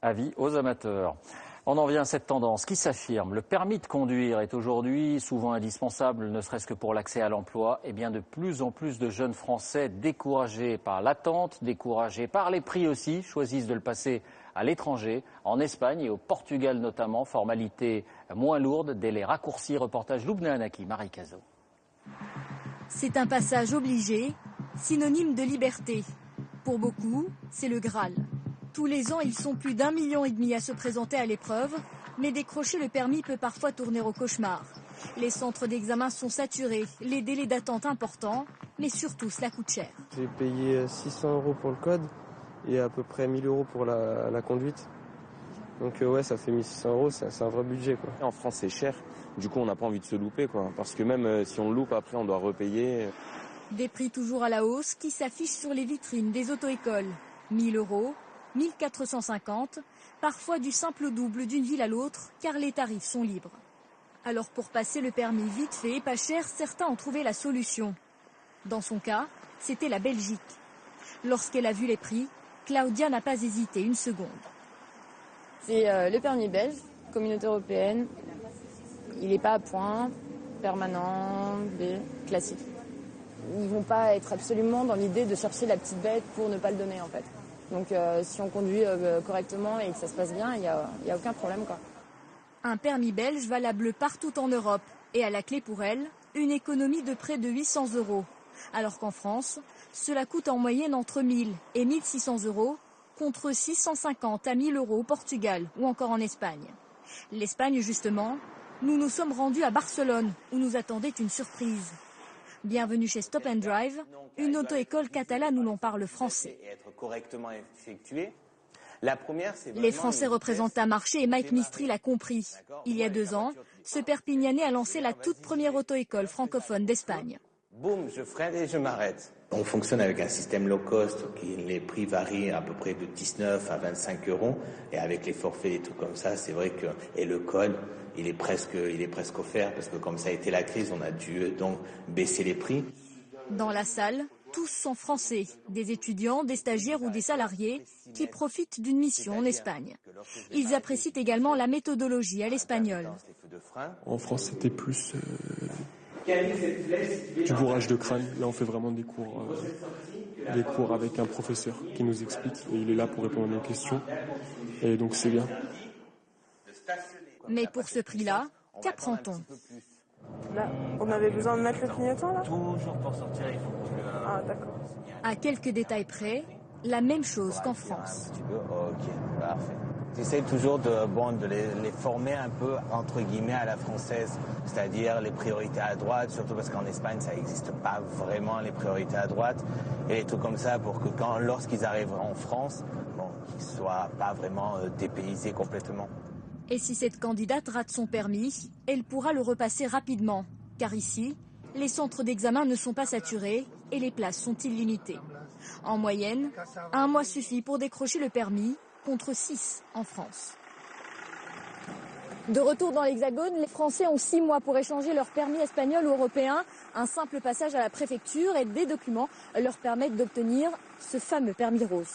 Avis aux amateurs. On en vient à cette tendance qui s'affirme. Le permis de conduire est aujourd'hui souvent indispensable, ne serait-ce que pour l'accès à l'emploi. Et bien de plus en plus de jeunes Français découragés par l'attente, découragés par les prix aussi, choisissent de le passer à l'étranger, en Espagne et au Portugal notamment. Formalité moins lourde, délai raccourci. Reportage Loubna Anaki, Marie Cazot. C'est un passage obligé, synonyme de liberté. Pour beaucoup, c'est le Graal. Tous les ans, ils sont plus d'1,5 million à se présenter à l'épreuve, mais décrocher le permis peut parfois tourner au cauchemar. Les centres d'examen sont saturés, les délais d'attente importants, mais surtout cela coûte cher. J'ai payé 600 € pour le code et à peu près 1 000 € pour la conduite. Donc ouais, ça fait 1 600 €, c'est un vrai budget, quoi. En France, c'est cher, du coup on n'a pas envie de se louper, quoi, parce que même si on le loupe, après on doit repayer. Des prix toujours à la hausse qui s'affichent sur les vitrines des auto-écoles. 1 000 €. 1 450, parfois du simple au double d'une ville à l'autre, car les tarifs sont libres. Alors pour passer le permis vite fait et pas cher, certains ont trouvé la solution. Dans son cas, c'était la Belgique. Lorsqu'elle a vu les prix, Claudia n'a pas hésité une seconde. C'est le permis belge, communauté européenne. Il n'est pas à point, permanent, B, classique. Ils ne vont pas être absolument dans l'idée de chercher la petite bête pour ne pas le donner en fait. Donc si on conduit correctement et que ça se passe bien, il n'y a aucun problème, quoi. Un permis belge valable partout en Europe et à la clé pour elle, une économie de près de 800 €. Alors qu'en France, cela coûte en moyenne entre 1 000 et 1 600 € contre 650 à 1 000 € au Portugal ou encore en Espagne. L'Espagne justement, nous nous sommes rendus à Barcelone où nous attendait une surprise. Bienvenue chez Stop and Drive, une auto-école catalane où l'on parle français. Les Français représentent un marché et Mike Mistry l'a compris. Il y a 2 ans, ce Perpignanais a lancé la toute première auto-école francophone d'Espagne. Boum, je freine et je m'arrête. On fonctionne avec un système low cost, les prix varient à peu près de 19 à 25 €. Et avec les forfaits et tout comme ça, c'est vrai que, et le code, il est presque offert parce que comme ça a été la crise, on a dû donc baisser les prix. Dans la salle, tous sont français, des étudiants, des stagiaires ou des salariés qui profitent d'une mission en Espagne. Ils apprécient également la méthodologie à l'espagnol. En France, c'était plus du bourrage de crâne. Là, on fait vraiment des cours avec un professeur qui nous explique et il est là pour répondre à nos questions. Et donc, c'est bien. Mais pour ce prix-là, qu'apprend-on? Là, on avait besoin de mettre le clignotant, là? Toujours pour sortir, il faut que... Ah, d'accord. À quelques détails près, la même chose qu'en France. Ok, parfait. J'essaie toujours de les former un peu, entre guillemets, à la française, c'est-à-dire les priorités à droite, surtout parce qu'en Espagne, ça n'existe pas vraiment, les priorités à droite, et des trucs comme ça pour que lorsqu'ils arrivent en France, qu'ils ne soient pas vraiment dépaysés complètement. Et si cette candidate rate son permis, elle pourra le repasser rapidement, car ici, les centres d'examen ne sont pas saturés et les places sont illimitées. En moyenne, 1 mois suffit pour décrocher le permis, contre 6 en France. De retour dans l'Hexagone, les Français ont 6 mois pour échanger leur permis espagnol ou européen. Un simple passage à la préfecture et des documents leur permettent d'obtenir ce fameux permis rose.